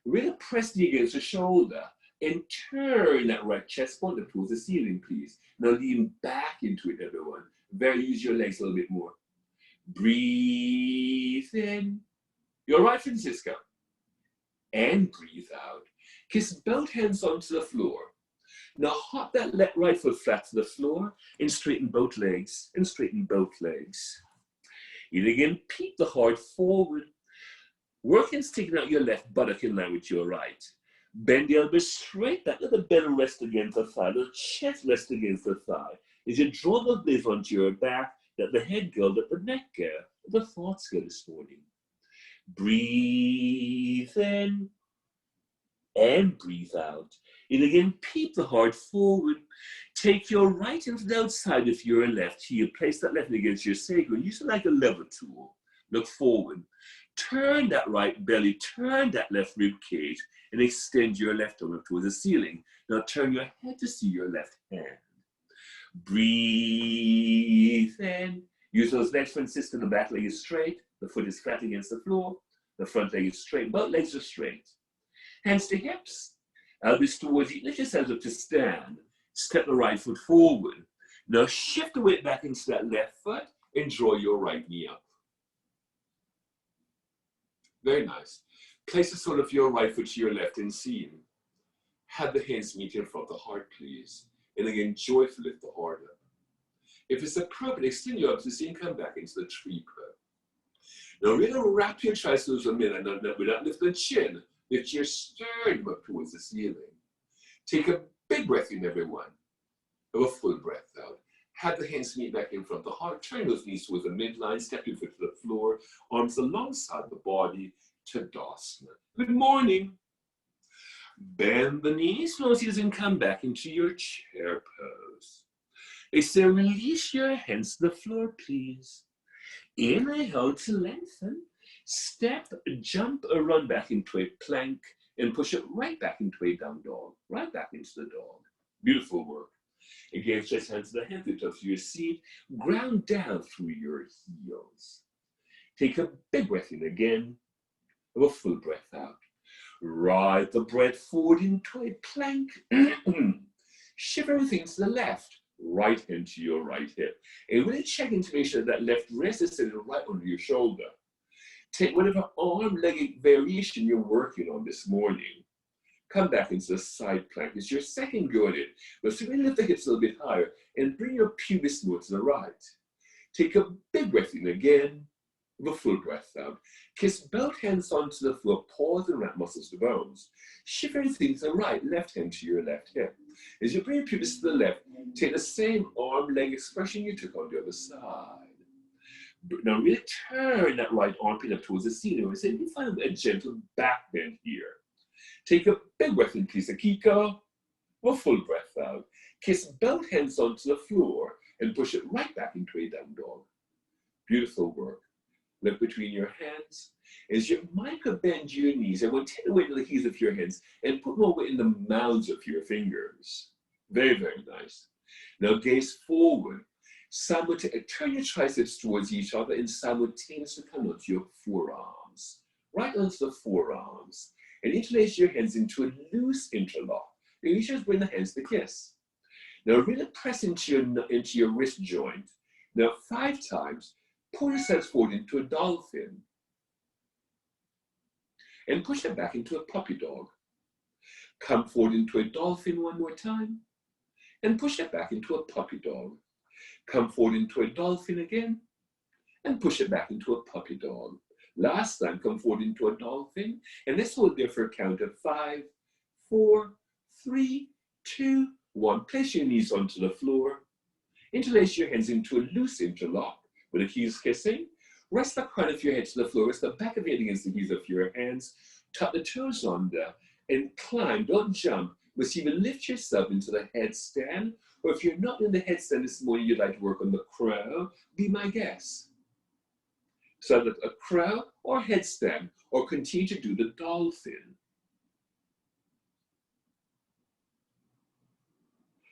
Really pressing against the shoulder and turn that right chest bone up towards the ceiling, please. Now lean back into it, everyone. Use your legs a little bit more. Breathe in. You're right, Francisco. And breathe out. Kiss both hands onto the floor. Now hop that right foot flat to the floor and straighten both legs, and straighten both legs. And again, peek the heart forward. Work on sticking out your left buttock in line with your right. Bend the elbows straight back, let the belly rest against the thigh, the chest rest against the thigh. As you draw the blades onto your back, let the head go, let the neck go, let the thoughts go this morning. Breathe in and breathe out. And again, peep the heart forward. Take your right into the outside of your left heel. Place that left against your sacrum. Use it like a lever tool. Look forward. Turn that right belly, turn that left rib cage, and extend your left arm up towards the ceiling. Now turn your head to see your left hand. Breathe in. Use those legs, Francisco. The back leg is straight. The foot is flat against the floor. The front leg is straight. Both legs are straight. Hands to hips. Elbows towards you. Lift yourselves up to stand. Step the right foot forward. Now shift the weight back into that left foot and draw your right knee up. Very nice. Place the sole of your right foot to your left inseam. Have the hands meet in front of the heart, please. And again, joyfully lift the heart up. If it's appropriate, extend your arms to see and come back into the tree pose. Now really wrap your triceps a minute without lifting the chin. Lift your sternum up towards the ceiling. Take a big breath in, everyone. Have a full breath out. Have the hands meet back in front of the heart. Turn those knees towards the midline. Step your foot to the floor. Arms alongside the body. Tadasana. Good morning. Bend the knees, close and come back into your chair pose. Exhale, release your hands to the floor, please. Inhale to lengthen. Step, jump, or run back into a plank and push it right back into a down dog. Right back into the dog. Beautiful work. Again, stretch hands to the hands, lift up to your seat. Ground down through your heels. Take a big breath in again. Have a full breath out. Ride the breath forward into a plank. Shift everything to the left. Right hand to your right hip. And really check in to make sure that left wrist is sitting right under your shoulder. Take whatever arm leg variation you're working on this morning. Come back into the side plank. It's your second go at it. But so really lift the hips a little bit higher and bring your pubis more to the right. Take a big breath in again. Have a full breath out. Kiss both hands onto the floor. Pause and wrap muscles to bones. Shift everything to the right. Left hand to your left hip. As you bring your pubis to the left, take the same arm leg expression you took on the other side. Now really turn that right armpit up towards the ceiling. We say, you find a gentle back bend here. Take a big breath in, please, Akiko. A full breath out. Kiss both hands onto the floor and push it right back into a down dog. Beautiful work. Look between your hands. As you micro bend your knees, and we'll take the weight of the heels of your hands and put more weight in the mouths of your fingers. Very, very nice. Now gaze forward. Turn your triceps towards each other and simultaneously come onto your forearms. Right onto the forearms. And interlace your hands into a loose interlock. And you just bring the hands to kiss. Now really press into your wrist joint. Now 5 times, pull yourselves forward into a dolphin. And push it back into a puppy dog. Come forward into a dolphin one more time. And push it back into a puppy dog. Come forward into a dolphin again. And push it back into a puppy dog. Last time, come forward into a dolphin. And let's hold there for a count of 5, 4, 3, 2, 1. Place your knees onto the floor. Interlace your hands into a loose interlock with the heels kissing. Rest the crown of your head to the floor. Rest the back of your head against the heels of your hands. Tuck the toes under and climb. Don't jump. But you will lift yourself into the headstand. Or if you're not in the headstand this morning, you'd like to work on the crow, be my guest. So that a crow or headstand, or continue to do the dolphin.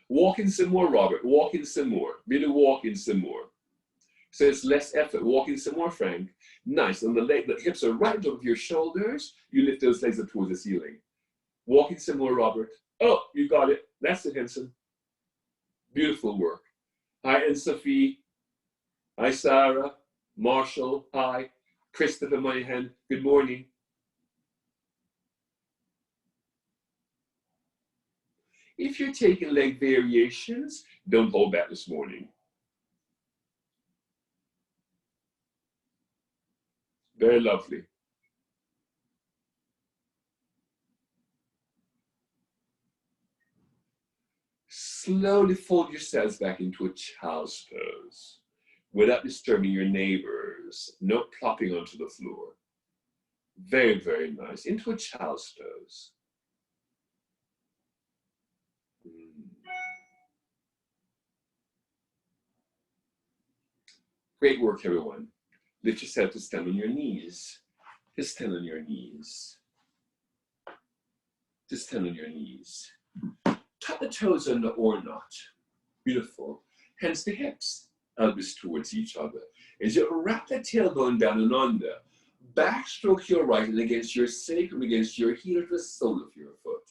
Walk in some more, Robert. Walk in some more. Really walk in some more. So it's less effort. Walk in some more, Frank. Nice. And the hips are right on top of your shoulders. You lift those legs up towards the ceiling. Walk in some more, Robert. Oh, you got it. That's it, Henson. Beautiful work. Hi, Anne Sophie. Hi, Sarah. Marshall. Hi. Christopher Moynihan. Good morning. If you're taking leg variations, don't hold back this morning. Very lovely. Slowly fold yourselves back into a child's pose without disturbing your neighbors. No plopping onto the floor. Very, very nice. Into a child's pose. Great work, everyone. Lift yourself to stand on your knees. Just stand on your knees. Just stand on your knees. Tuck the toes under or not. Beautiful. Hands to hips, elbows towards each other. As you wrap the tailbone down and under, backstroke your right and against your sacrum, against your heel to the sole of your foot.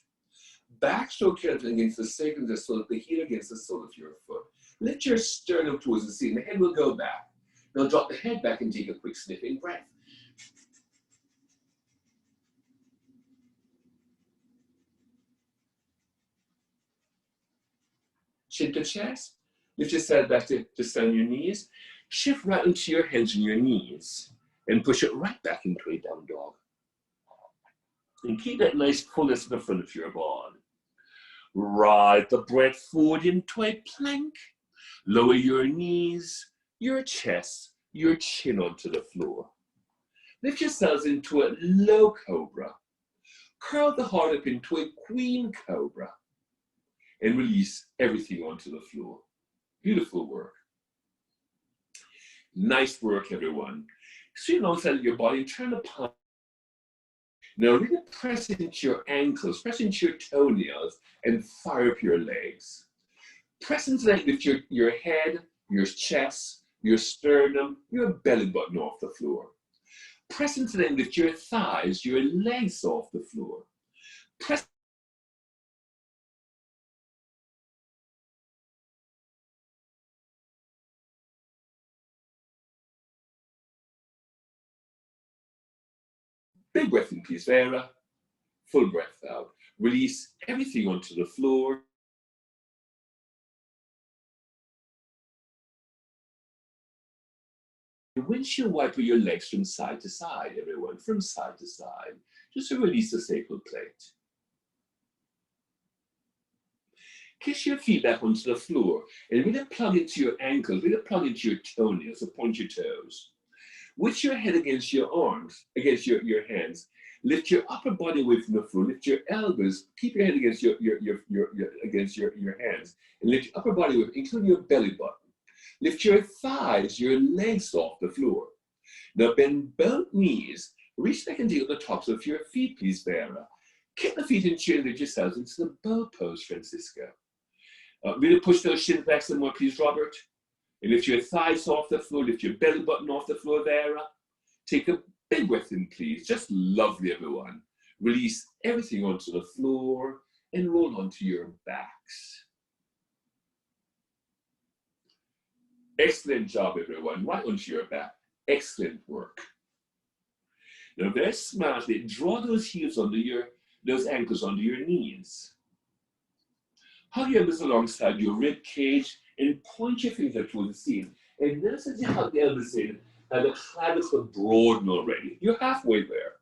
Backstroke your left against the sacrum, the sole of the heel against the sole of your foot. Lift your sternum towards the ceiling. The head will go back. Now drop the head back and take a quick sniffing breath. Chin to chest. Lift yourself back to stand on your knees. Shift right into your hands and your knees and push it right back into a down dog. And keep that nice fullness in the front of your body. Ride the breath forward into a plank. Lower your knees, your chest, your chin onto the floor. Lift yourselves into a low cobra. Curl the heart up into a queen cobra. And release everything onto the floor. Beautiful work. Nice work, everyone. Straighten alongside your body and turn the palm. Now really press into your ankles, press into your toenails, and fire up your legs. Press into that with your head, your chest, your sternum, your belly button off the floor. Press into that with your thighs, your legs off the floor. Press big breath in, please, Vera. Full breath out. Release everything onto the floor. Windshield wiper your legs from side to side, everyone, from side to side, just to release the sacral plate. Kiss your feet back onto the floor and really plug into your ankles, really plug into your toenails, so point your toes. With your head against your arms, against your hands, lift your upper body away from the floor, lift your elbows, keep your head against your hands, and lift your upper body away, including your belly button. Lift your thighs, your legs off the floor. Now bend both knees, reach back and take the tops of your feet, please, Vera. Kick the feet into and lift yourselves into the bow pose, Francisco. Really push those shins back some more, please, Robert. And lift your thighs off the floor, lift your belly button off the floor, Vera. Take a big breath in, please. Just lovely, everyone. Release everything onto the floor and roll onto your backs. Excellent job, everyone. Right onto your back. Excellent work. Now, very smartly, draw those heels under those ankles under your knees. Hug your elbows alongside your rib cage and point your fingers up towards the ceiling. And notice as you hug the elbows in, the clavicle broaden already. You're halfway there.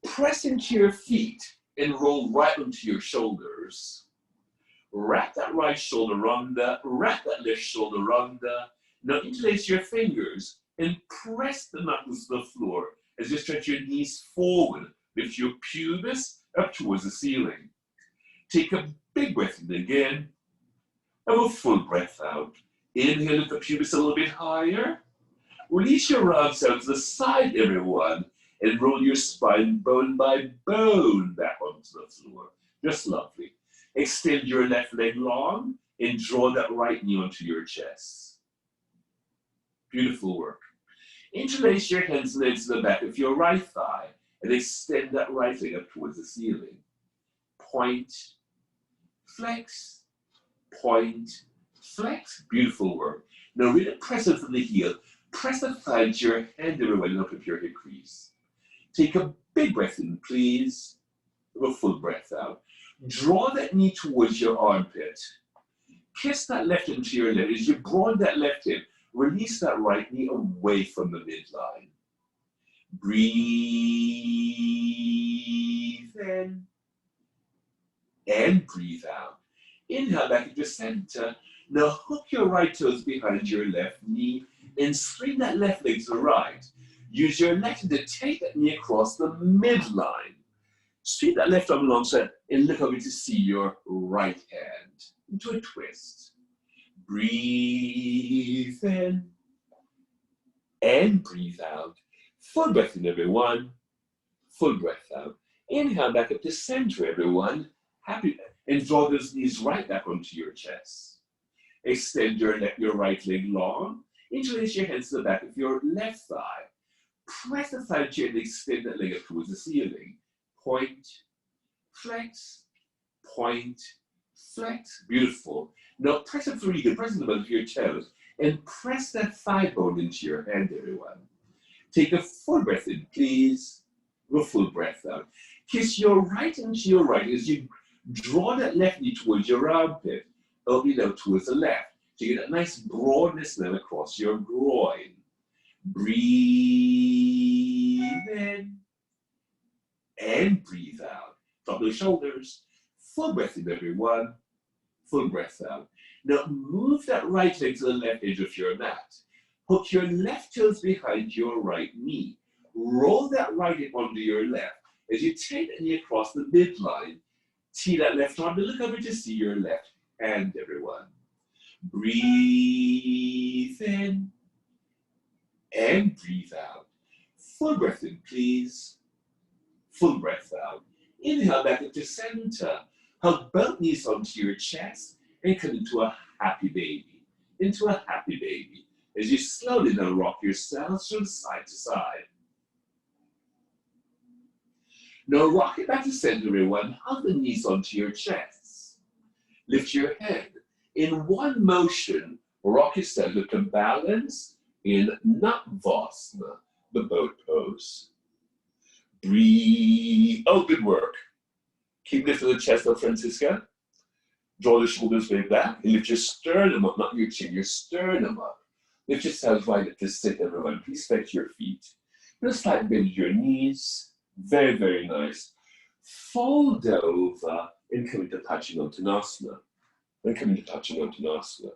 Press into your feet and roll right onto your shoulders. Wrap that right shoulder under, wrap that left shoulder under. Now interlace your fingers and press the knuckles to the floor as you stretch your knees forward. Lift your pubis up towards the ceiling. Take a big breath in again. Have a full breath out. Inhale, lift the pubis a little bit higher. Release your arms out to the side, everyone, and roll your spine bone by bone back onto the floor. Just lovely. Extend your left leg long and draw that right knee onto your chest. Beautiful work. Interlace your hands and legs to the back of your right thigh and extend that right leg up towards the ceiling. Point, flex, point, flex. Beautiful work. Now really press it from the heel. Press the thigh into your hand everywhere and up at your hip crease. Take a big breath in, please. A full breath out. Draw that knee towards your armpit. Kiss that left hip to your left. As you broaden that left hip, release that right knee away from the midline. Breathe in and breathe out. Inhale back into center. Now hook your right toes behind your left knee and swing that left leg to the right. Use your left hand to take that knee across the midline. Sweep that left arm alongside and look over to see your right hand into a twist. Breathe in and breathe out. Full breath in, everyone. Full breath out. Inhale back up to center, everyone. Happy, and draw those knees right back onto your chest. Extend your right leg long. Interlace your hands to the back of your left thigh. Press the thigh gently, extend that leg up towards the ceiling. Point, flex, point, flex. Beautiful. Now press up through. You can press in the bottom of your toes and press that thigh bone into your hand, everyone. Take a full breath in, please. Go full breath out. Kiss your right into your right as you draw that left knee towards your armpit, opening out towards the left. So you get that nice broadness now across your groin. Breathe in and breathe out. Drop the shoulders. Full breath in, everyone. Full breath out. Now move that right leg to the left edge of your mat. Hook your left toes behind your right knee. Roll that right hip onto your left. As you take that knee across the midline, tee that left arm to look over to see your left hand, everyone. Breathe in and breathe out. Full breath in, please. Full breath out. Inhale back into center. Hug both knees onto your chest and come into a happy baby. Into a happy baby. As you slowly now rock yourselves from side to side. Now rock it back to center, everyone. Hug the knees onto your chest. Lift your head. In one motion, rock yourself to balance in Navasana, the boat pose. Breathe. Oh, good work. Keep lifting the chest up, Francisca. Draw the shoulders way back and lift your sternum up, not your chin, your sternum up. Lift yourselves right up to sit, everyone. Please flex your feet. Just slight bend your knees. Very, very nice. Fold over and come into Paschimottanasana. And come into Paschimottanasana.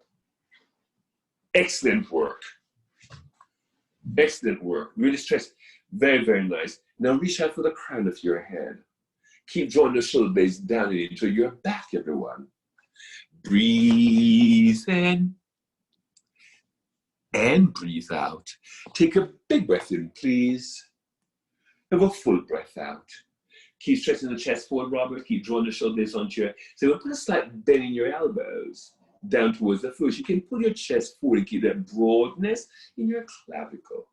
Excellent work. Excellent work. Really stress. Very, very nice. Now reach out for the crown of your head. Keep drawing the shoulder blades down into your back, everyone. Breathe in and breathe out. Take a big breath in, please. Have a full breath out. Keep stretching the chest forward, Robert. Keep drawing the shoulder blades onto your. So we'll put a slight bend in your elbows down towards the floor. You can pull your chest forward and keep that broadness in your clavicle.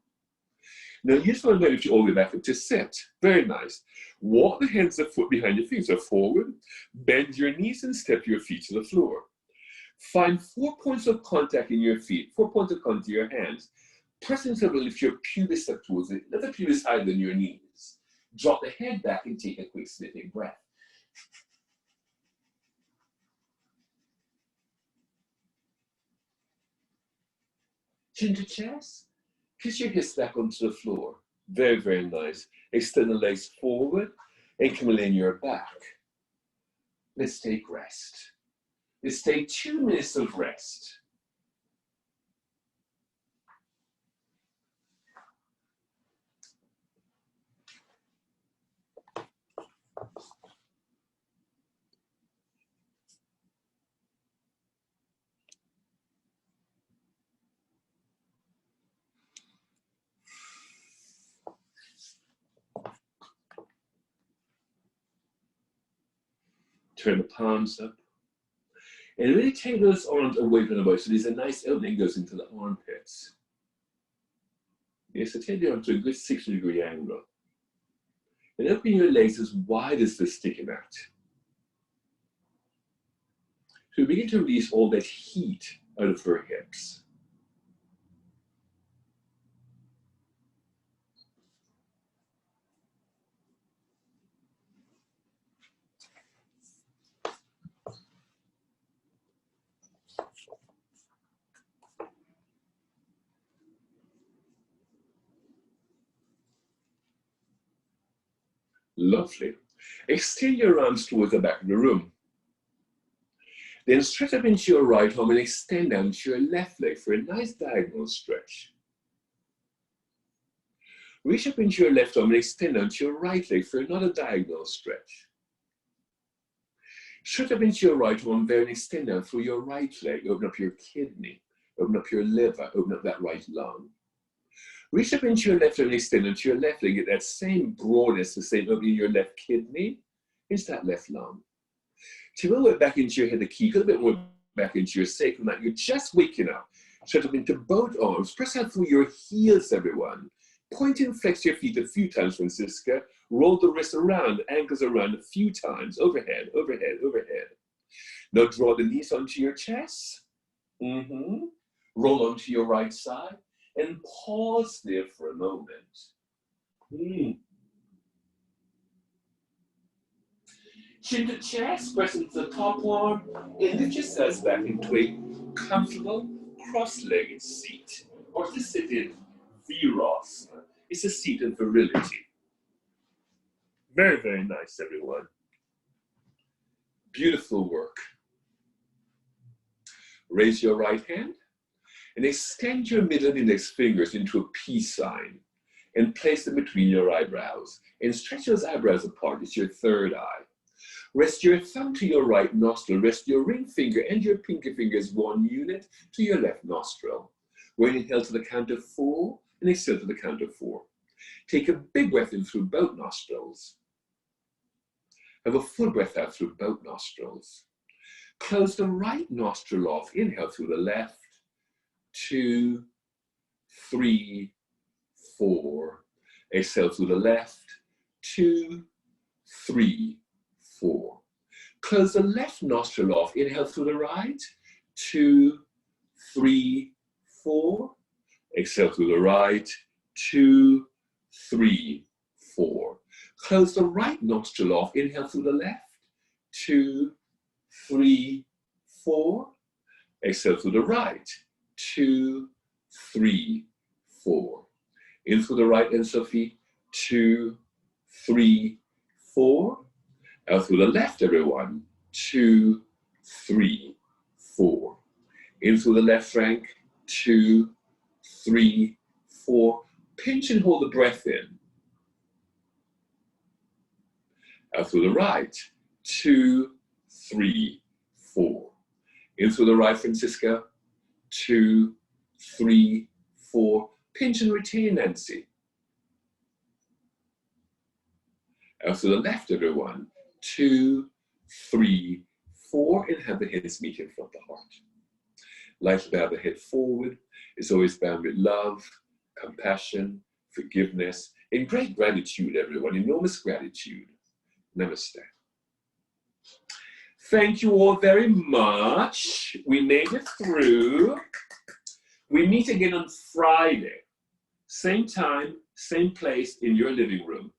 Now you just want to lift you all the way back up to sit. Very nice. Walk the hands and foot behind your feet. So forward, bend your knees and step your feet to the floor. Find 4 points of contact in your feet, 4 points of contact in your hands. Press yourself to lift your pubis up towards it. Let the pubis higher than your knees. Drop the head back and take a quick sniffing breath. Chin to chest. Kiss your hips back onto the floor. Very, very nice. Extend the legs forward and come in your back. Let's take rest. Let's take 2 minutes of rest. Turn the palms up. And really take those arms away from the body. So there's a nice opening that goes into the armpits. Yes, so take the arms to a good 60-degree angle. And open your legs as wide as they're sticking out. So begin to release all that heat out of her hips. Lovely. Extend your arms towards the back of the room. Then stretch up into your right arm and extend down to your left leg for a nice diagonal stretch. Reach up into your left arm and extend down to your right leg for another diagonal stretch. Stretch up into your right arm there and extend down through your right leg. Open up your kidney, open up your liver, open up that right lung. Reach up into your left arm and extend into your left leg. Get that same broadness, the same opening in your left kidney, into that left lung. Take a little bit back into your head, the key, a little bit more back into your sacrum. Like you're just waking up. Stretch up into both arms. Press out through your heels, everyone. Point and flex your feet a few times, Francisca. Roll the wrists around, ankles around a few times. Overhead, overhead, overhead. Now draw the knees onto your chest. Roll onto your right side. And pause there for a moment. Chin to chest, press into the top arm, and lift yourselves back into a comfortable cross-legged seat. Or to sit in Virasana. It's a seat of virility. Very, very nice, everyone. Beautiful work. Raise your right hand and extend your middle and index fingers into a peace sign and place them between your eyebrows. And stretch those eyebrows apart. It's your third eye. Rest your thumb to your right nostril. Rest your ring finger and your pinky finger as one unit to your left nostril. We're going to inhale to the count of 4 and exhale to the count of 4. Take a big breath in through both nostrils. Have a full breath out through both nostrils. Close the right nostril off. Inhale through the left. 2, 3, 4. Exhale through the left. 2, 3, 4. Close the left nostril off. Inhale through the right. 2, 3, 4. Exhale through the right. 2, 3, 4. Close the right nostril off. Inhale through the left. 2, 3, 4. Exhale through the right. 2, 3, 4. In through the right end, Sophie. 2, 3, 4. Out through the left, everyone. 2, 3, 4. In through the left, Frank. 2, 3, 4. Pinch and hold the breath in. Out through the right. 2, 3, 4. In through the right, Francisca. 2, 3, 4. Pinch and retain, Nancy. Out through the left, everyone. 2, 3, 4. And have the hands meet in front of the heart. Life bow the head forward. Is always bound with love, compassion, forgiveness, and great gratitude, everyone. Enormous gratitude. Namaste. Thank you all very much. We made it through. We meet again on Friday. Same time, same place in your living room.